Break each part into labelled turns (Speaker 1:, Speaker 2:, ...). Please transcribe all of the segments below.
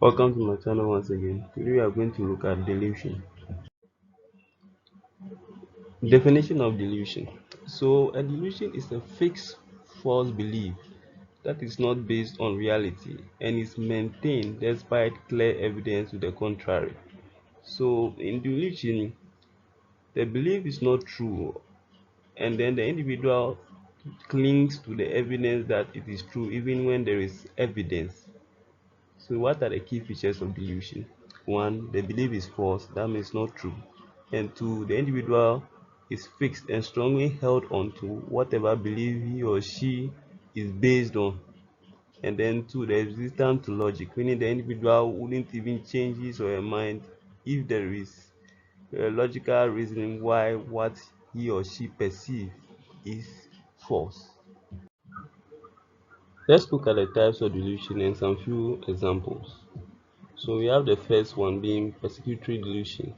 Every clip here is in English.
Speaker 1: Welcome to my channel once again. Today we are going to look at delusion. Definition of delusion. So a delusion is a fixed false belief that is not based on reality and is maintained despite clear evidence to the contrary. So in delusion, the belief is not true and then the individual clings to the evidence that it is true even when there is evidence. So what are the key features of delusion? One, the belief is false, that means not true. And two, the individual is fixed and strongly held on to whatever belief he or she is based on. And then two, the resistance to logic, meaning the individual wouldn't even change his or her mind if there is a logical reasoning why what he or she perceives is false. Let's look at the types of delusion and some few examples. So we have the first one being persecutory delusion,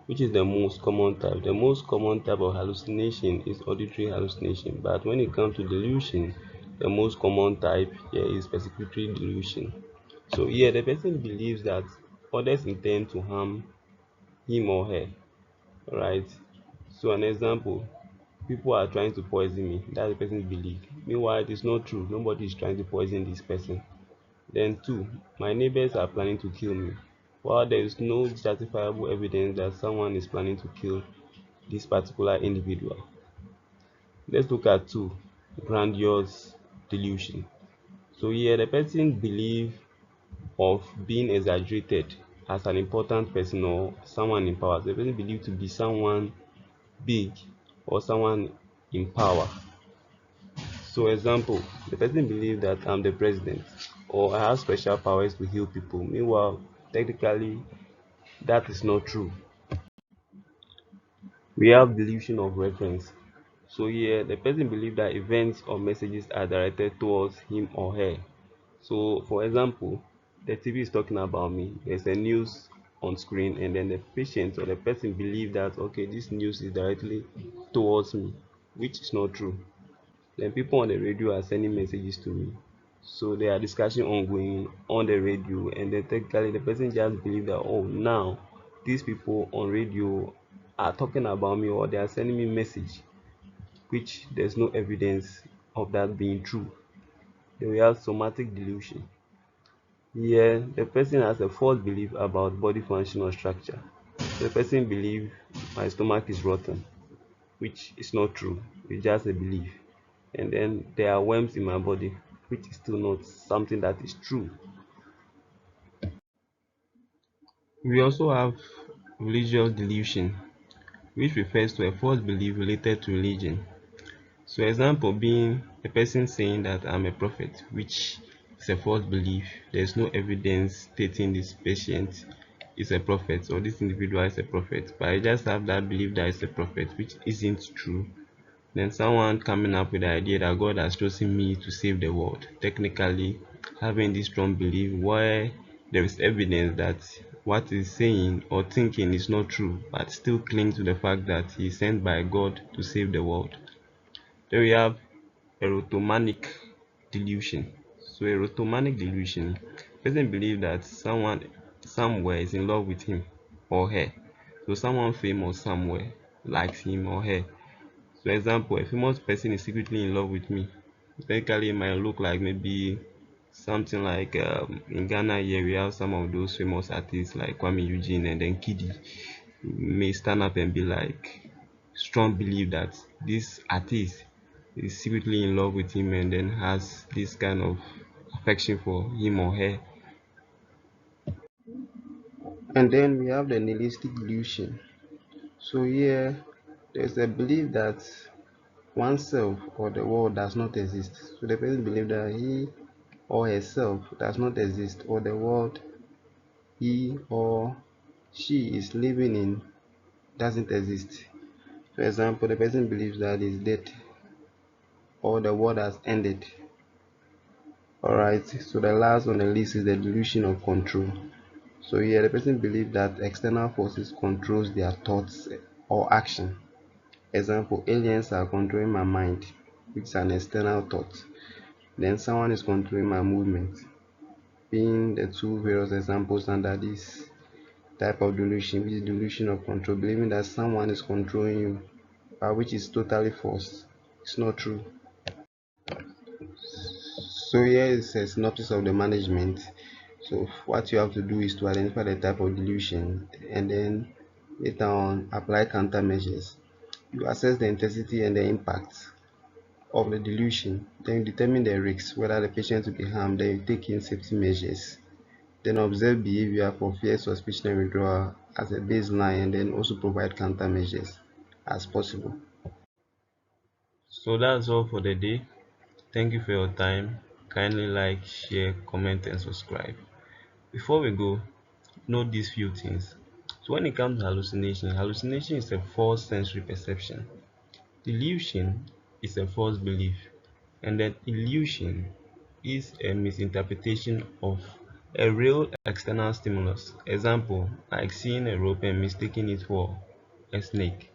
Speaker 1: which is the most common type. The most common type of hallucination is auditory hallucination, but when it comes to delusion, the most common type here is persecutory delusion. So here the person believes that others intend to harm him or her, right? So an example, people are trying to poison me. That's the person's belief. Meanwhile, it is not true. Nobody is trying to poison this person. Then two, my neighbors are planning to kill me. While there is no justifiable evidence that someone is planning to kill this particular individual. Let's look at two, grandiose delusion. So here the person believe of being exaggerated as an important person or someone in power. So the person believed to be someone big or someone in power. So example, the person believes that I'm the president or I have special powers to heal people. Meanwhile, technically that is not true. We have delusion of reference. So here the person believes that events or messages are directed towards him or her. So for example, the TV is talking about me. There's a news on screen and then the patient or the person believes that okay, this news is directly towards me, which is not true. Then people on the radio are sending messages to me. So there are discussion ongoing on the radio, and then technically the person just believe that oh now these people on radio are talking about me or they are sending me message, which there's no evidence of that being true. Then we have somatic delusion. Here the person has a false belief about body function or structure. The person believe my stomach is rotten, which is not true. It's just a belief. And then there are worms in my body, which is still not something that is true. We also have religious delusion, which refers to a false belief related to religion. So example being a person saying that I'm a prophet, which is a false belief. There's no evidence stating this patient is a prophet or this individual is a prophet, but I just have that belief that it's a prophet, which isn't true. Then someone coming up with the idea that God has chosen me to save the world. Technically, having this strong belief where there is evidence that what he's saying or thinking is not true, but still cling to the fact that he is sent by God to save the world. Then we have erotomanic delusion. So erotomanic delusion, person believe that someone somewhere is in love with him or her. So someone famous somewhere likes him or her. For example, a famous person is secretly in love with me. Technically, it might look like maybe something like in Ghana here we have some of those famous artists like Kwame Eugene and then Kidi may stand up and be like strong believe that this artist is secretly in love with him and then has this kind of affection for him or her.
Speaker 2: And then we have the nihilistic delusion. So here there's a belief that oneself or the world does not exist. So the person believes that he or herself does not exist, or the world he or she is living in doesn't exist. For example, the person believes that is dead or the world has ended. Alright, so the last on the list is the delusion of control. So here the person believes that external forces controls their thoughts or action. Example, aliens are controlling my mind, which is an external thought. Then someone is controlling my movement. being the two various examples under this type of delusion, which is delusion of control, believing that someone is controlling you, which is totally false. It's not true. So here is a synopsis of the management. So what you have to do is to identify the type of delusion and then later on apply countermeasures. You assess the intensity and the impact of the delusion, then you determine the risks, whether the patient will be harmed, then you take in safety measures. Then observe behavior for fear, suspicion, and withdrawal as a baseline, and then also provide countermeasures as possible.
Speaker 1: So that's all for the day. Thank you for your time. Kindly like, share, comment, and subscribe. Before we go, note these few things. So when it comes to hallucination, hallucination is a false sensory perception. Delusion is a false belief, and then illusion is a misinterpretation of a real external stimulus. Example, like seeing a rope and mistaking it for a snake.